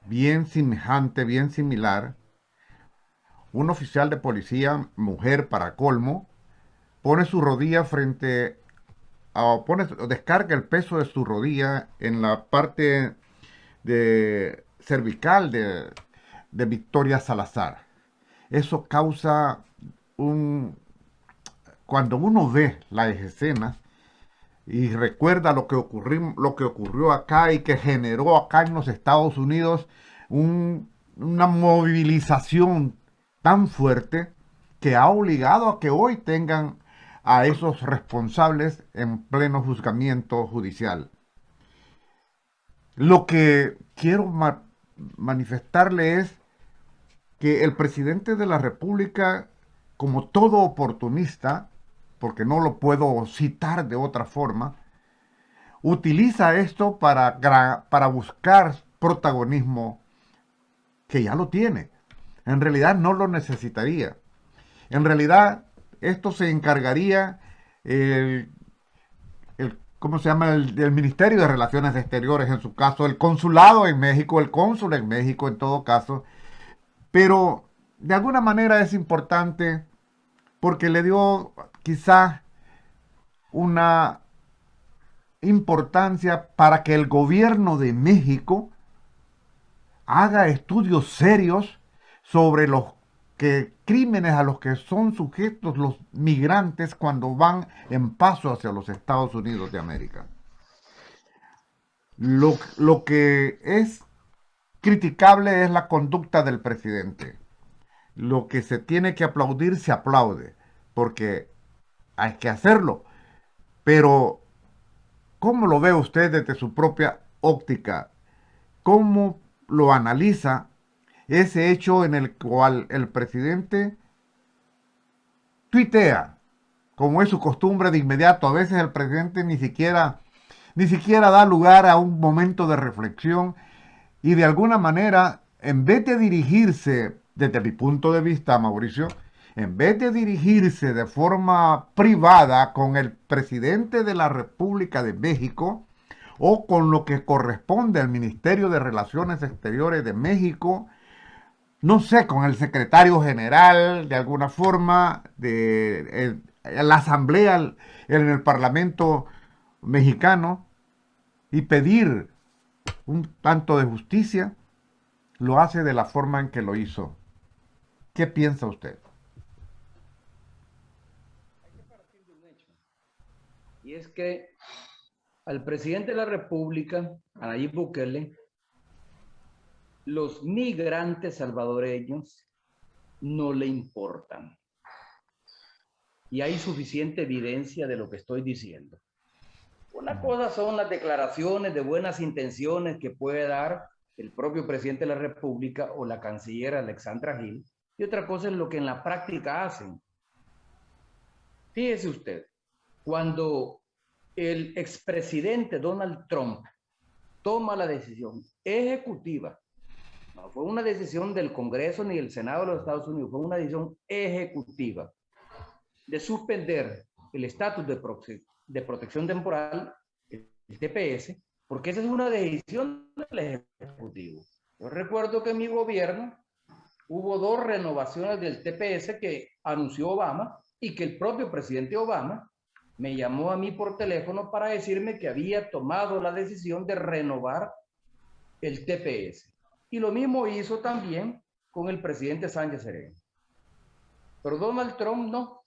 A: bien semejante, bien similar. Un oficial de policía, mujer para colmo, pone su rodilla descarga el peso de su rodilla en la parte cervical de Victoria Salazar. Eso causa cuando uno ve las escenas y recuerda lo que ocurrió acá y que generó acá en los Estados Unidos una movilización tan fuerte que ha obligado a que hoy tengan a esos responsables en pleno juzgamiento judicial. Lo que quiero manifestarle es que el presidente de la República, como todo oportunista, porque no lo puedo citar de otra forma, utiliza esto para buscar protagonismo que ya lo tiene. En realidad no lo necesitaría. En realidad esto se encargaría ¿cómo se llama? El Ministerio de Relaciones Exteriores, en su caso, el consulado en México, el cónsul en México, en todo caso. Pero de alguna manera es importante porque le dio quizás una importancia para que el gobierno de México haga estudios serios sobre los crímenes a los que son sujetos los migrantes cuando van en paso hacia los Estados Unidos de América. Lo que es criticable es la conducta del presidente. Lo que se tiene que aplaudir, se aplaude, porque hay que hacerlo. Pero, ¿cómo lo ve usted desde su propia óptica? ¿Cómo lo analiza ese hecho en el cual el presidente tuitea, como es su costumbre de inmediato? A veces el presidente ni siquiera da lugar a un momento de reflexión y de alguna manera, en vez de dirigirse, desde mi punto de vista, Mauricio, en vez de dirigirse de forma privada con el presidente de la República de México o con lo que corresponde al Ministerio de Relaciones Exteriores de México, no sé, con el secretario general, de alguna forma, la asamblea, en el Parlamento mexicano, y pedir un tanto de justicia, lo hace de la forma en que lo hizo. ¿Qué piensa usted?
B: Hay que partir de un hecho. Y es que al presidente de la República, a Nayib Bukele, los migrantes salvadoreños no le importan. Y hay suficiente evidencia de lo que estoy diciendo. Una cosa son las declaraciones de buenas intenciones que puede dar el propio presidente de la República o la canciller Alexandra Gil, y otra cosa es lo que en la práctica hacen. Fíjese usted, cuando el expresidente Donald Trump toma la decisión ejecutiva, no fue una decisión del Congreso ni del Senado de los Estados Unidos, fue una decisión ejecutiva de suspender el estatus de protección temporal, el TPS, porque esa es una decisión del Ejecutivo. Yo recuerdo que en mi gobierno hubo 2 renovaciones del TPS que anunció Obama y que el propio presidente Obama me llamó a mí por teléfono para decirme que había tomado la decisión de renovar el TPS. Y lo mismo hizo también con el presidente Sánchez Serén. Pero Donald Trump no.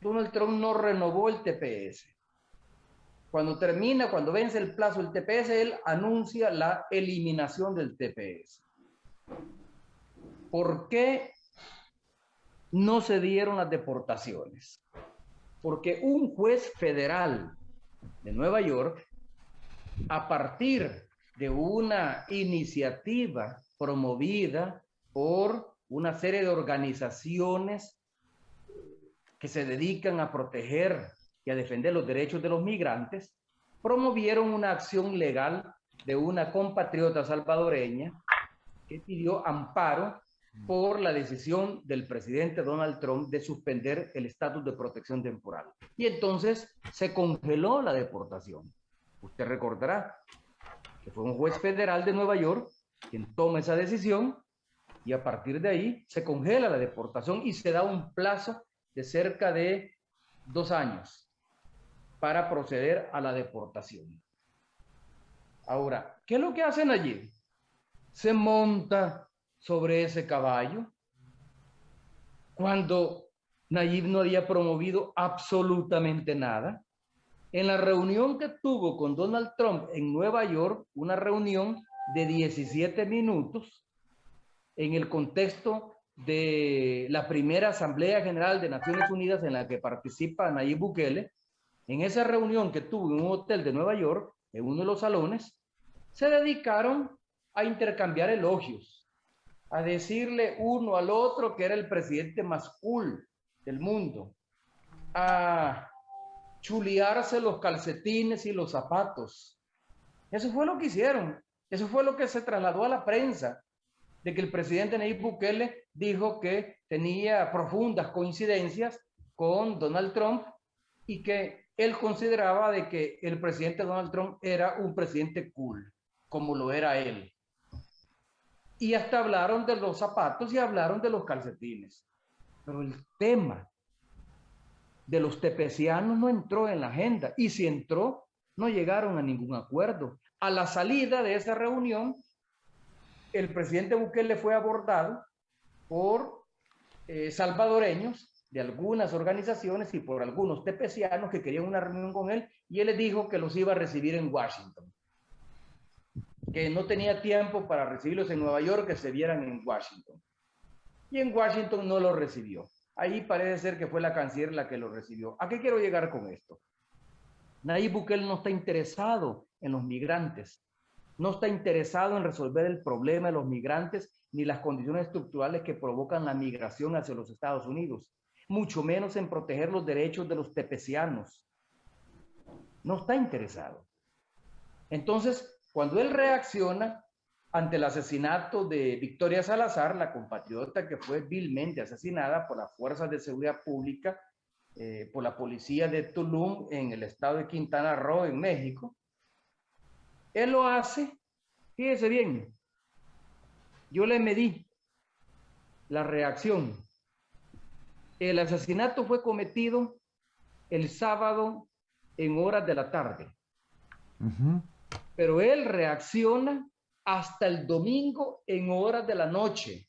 B: Donald Trump no renovó el TPS. Cuando vence el plazo del TPS, él anuncia la eliminación del TPS. ¿Por qué no se dieron las deportaciones? Porque un juez federal de Nueva York, a partir de una iniciativa promovida por una serie de organizaciones que se dedican a proteger y a defender los derechos de los migrantes, promovieron una acción legal de una compatriota salvadoreña que pidió amparo por la decisión del presidente Donald Trump de suspender el estatus de protección temporal. Y entonces se congeló la deportación. Usted recordará que fue un juez federal de Nueva York quien toma esa decisión y a partir de ahí se congela la deportación y se da un plazo de cerca de 2 años para proceder a la deportación. Ahora, ¿qué es lo que hacen allí? Se monta sobre ese caballo cuando Nayib no había promovido absolutamente nada. En la reunión que tuvo con Donald Trump en Nueva York, una reunión de 17 minutos, en el contexto de la primera Asamblea General de Naciones Unidas en la que participa Nayib Bukele, en esa reunión que tuvo en un hotel de Nueva York, en uno de los salones, se dedicaron a intercambiar elogios, a decirle uno al otro que era el presidente más cool del mundo, a chulearse los calcetines y los zapatos. Eso fue lo que hicieron. Eso fue lo que se trasladó a la prensa, de que el presidente Nayib Bukele dijo que tenía profundas coincidencias con Donald Trump y que él consideraba de que el presidente Donald Trump era un presidente cool, como lo era él. Y hasta hablaron de los zapatos y hablaron de los calcetines. Pero el tema de los tepecianos no entró en la agenda. Y si entró, no llegaron a ningún acuerdo. A la salida de esa reunión, el presidente Bukele fue abordado por salvadoreños de algunas organizaciones y por algunos tepecianos que querían una reunión con él, y él les dijo que los iba a recibir en Washington, que no tenía tiempo para recibirlos en Nueva York, que se vieran en Washington. Y en Washington no lo recibió. Ahí parece ser que fue la canciller la que lo recibió. ¿A qué quiero llegar con esto? Nayib Bukele no está interesado en los migrantes, no está interesado en resolver el problema de los migrantes ni las condiciones estructurales que provocan la migración hacia los Estados Unidos, mucho menos en proteger los derechos de los tepecianos. No está interesado. Entonces, cuando él reacciona ante el asesinato de Victoria Salazar, la compatriota que fue vilmente asesinada por las fuerzas de seguridad pública, por la policía de Tulum en el estado de Quintana Roo, en México, él lo hace, fíjese bien, yo le medí la reacción. El asesinato fue cometido el sábado en horas de la tarde. Pero él reacciona hasta el domingo en horas de la noche.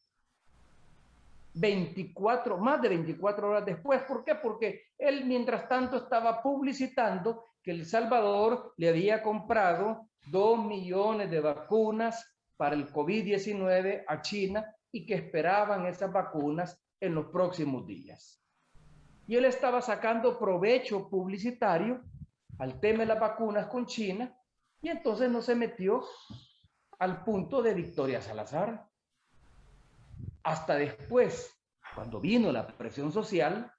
B: Más de 24 horas después. ¿Por qué? Porque él mientras tanto estaba publicitando que El Salvador le había comprado 2 millones de vacunas para el COVID-19 a China y que esperaban esas vacunas en los próximos días. Y él estaba sacando provecho publicitario al tema de las vacunas con China y entonces no se metió al punto de Victoria Salazar. Hasta después, cuando vino la presión social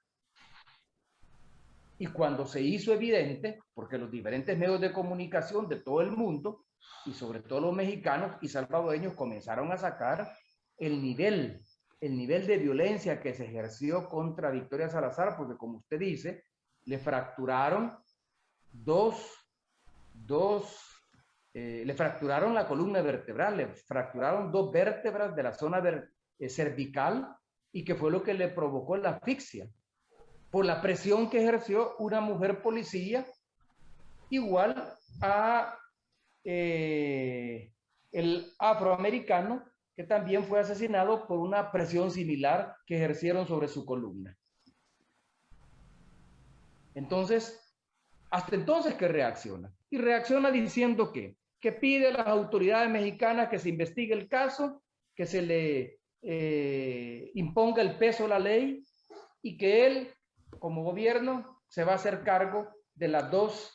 B: y cuando se hizo evidente, porque los diferentes medios de comunicación de todo el mundo, y sobre todo los mexicanos y salvadoreños, comenzaron a sacar el nivel de violencia que se ejerció contra Victoria Salazar, porque como usted dice, le fracturaron le fracturaron la columna vertebral, le fracturaron 2 vértebras de la zona cervical y que fue lo que le provocó la asfixia por la presión que ejerció una mujer policía igual a el afroamericano que también fue asesinado por una presión similar que ejercieron sobre su columna. Entonces, hasta entonces que reacciona. Y reacciona diciendo que pide a las autoridades mexicanas que se investigue el caso, que se le imponga el peso de la ley y que él, como gobierno, se va a hacer cargo de las 2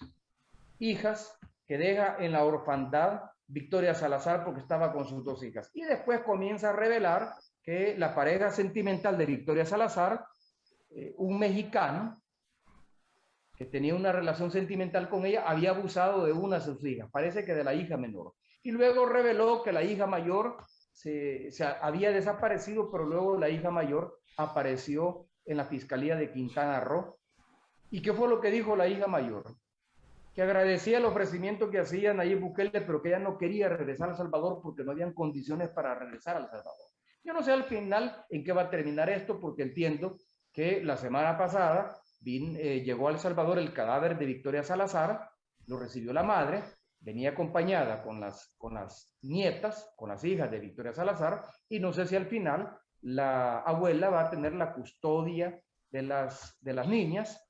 B: hijas que deja en la orfandad Victoria Salazar porque estaba con sus 2 hijas. Y después comienza a revelar que la pareja sentimental de Victoria Salazar, un mexicano, que tenía una relación sentimental con ella, había abusado de una de sus hijas, parece que de la hija menor. Y luego reveló que la hija mayor se había desaparecido, pero luego la hija mayor apareció en la Fiscalía de Quintana Roo. ¿Y qué fue lo que dijo la hija mayor? Que agradecía el ofrecimiento que hacía Nayib Bukele, pero que ella no quería regresar a El Salvador porque no habían condiciones para regresar a El Salvador. Yo no sé al final en qué va a terminar esto, porque entiendo que la semana pasada llegó a El Salvador el cadáver de Victoria Salazar, lo recibió la madre, venía acompañada con las nietas, con las hijas de Victoria Salazar, y no sé si al final la abuela va a tener la custodia de las niñas,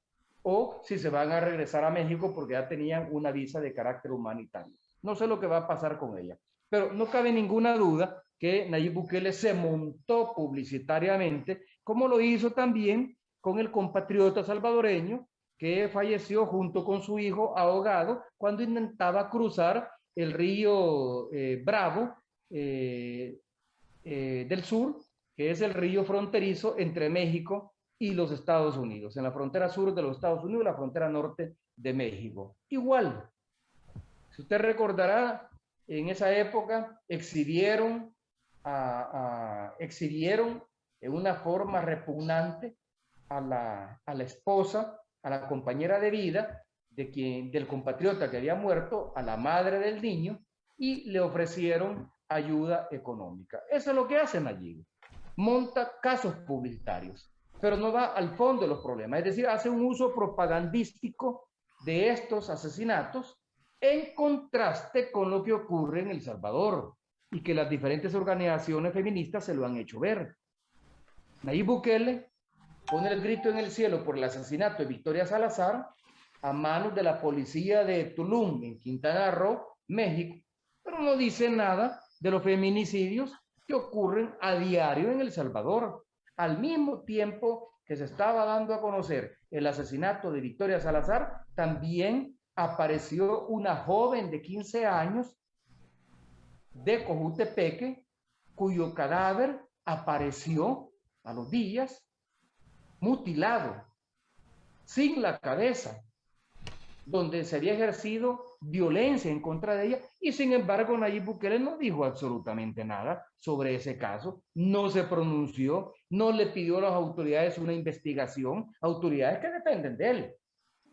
B: o si se van a regresar a México porque ya tenían una visa de carácter humanitario. No sé lo que va a pasar con ella, pero no cabe ninguna duda que Nayib Bukele se montó publicitariamente, como lo hizo también con el compatriota salvadoreño que falleció junto con su hijo ahogado cuando intentaba cruzar el río Bravo del Sur, que es el río fronterizo entre México y los Estados Unidos, en la frontera sur de los Estados Unidos y la frontera norte de México. Igual, si usted recordará, en esa época exhibieron en una forma repugnante a la esposa, a la compañera de vida del compatriota que había muerto, a la madre del niño, y le ofrecieron ayuda económica. Eso es lo que hace Nayib. Monta casos publicitarios, pero no va al fondo de los problemas. Es decir, hace un uso propagandístico de estos asesinatos en contraste con lo que ocurre en El Salvador y que las diferentes organizaciones feministas se lo han hecho ver. Nayib Bukele pone el grito en el cielo por el asesinato de Victoria Salazar a manos de la policía de Tulum, en Quintana Roo, México, pero no dice nada de los feminicidios que ocurren a diario en El Salvador. Al mismo tiempo que se estaba dando a conocer el asesinato de Victoria Salazar, también apareció una joven de 15 años de Cojutepeque, cuyo cadáver apareció a los días mutilado, sin la cabeza, donde se había ejercido violencia en contra de ella, y sin embargo Nayib Bukele no dijo absolutamente nada sobre ese caso, no se pronunció, no le pidió a las autoridades una investigación, autoridades que dependen de él.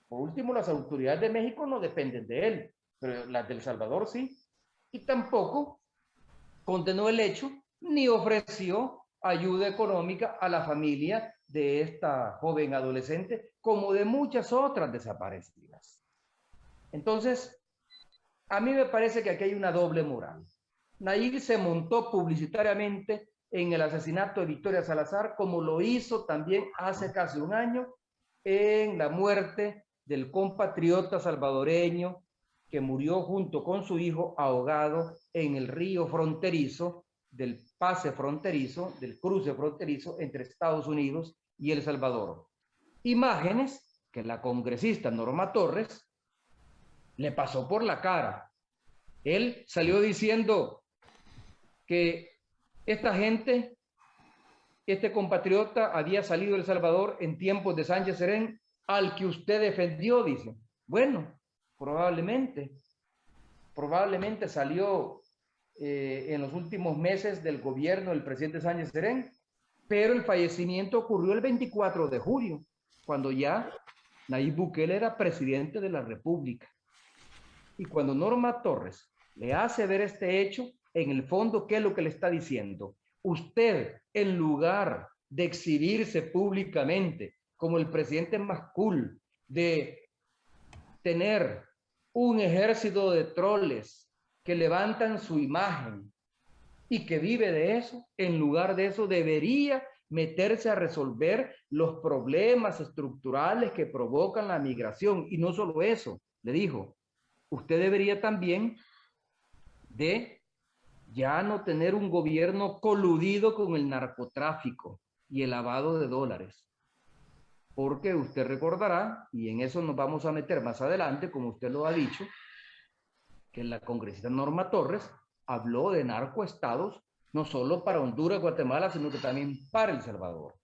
B: Por último, las autoridades de México no dependen de él, pero las de El Salvador sí, y tampoco condenó el hecho ni ofreció ayuda económica a la familia
D: de esta joven adolescente, como de muchas otras desaparecidas. Entonces, a mí me parece que aquí hay una doble moral. Nayib se montó publicitariamente en el asesinato de Victoria Salazar, como lo hizo también hace casi un año en la muerte del compatriota salvadoreño que murió junto con su hijo ahogado en el río fronterizo, del pase fronterizo, del cruce fronterizo entre Estados Unidos y El Salvador. Imágenes que la congresista Norma Torres le pasó por la cara. Él salió diciendo que esta gente, este compatriota había salido de El Salvador en tiempos de Sánchez Serén, al que usted defendió, dice. Bueno, probablemente salió en los últimos meses del gobierno del presidente Sánchez Serén, pero el fallecimiento ocurrió el 24 de julio, cuando ya Nayib Bukele era presidente de la República. Y cuando Norma Torres le hace ver este hecho, en el fondo, ¿qué es lo que le está diciendo? Usted, en lugar de exhibirse públicamente como el presidente más cool, de tener un ejército de troles que levantan su imagen y que vive de eso, en lugar de eso debería meterse a resolver los problemas estructurales que provocan la migración. Y no solo eso, le dijo, usted debería también de ya no tener un gobierno coludido con el narcotráfico y el lavado de dólares. Porque usted recordará, y en eso nos vamos a meter más adelante, como usted lo ha dicho, que la congresista Norma Torres habló de narcoestados no solo para Honduras, Guatemala, sino que también para El Salvador.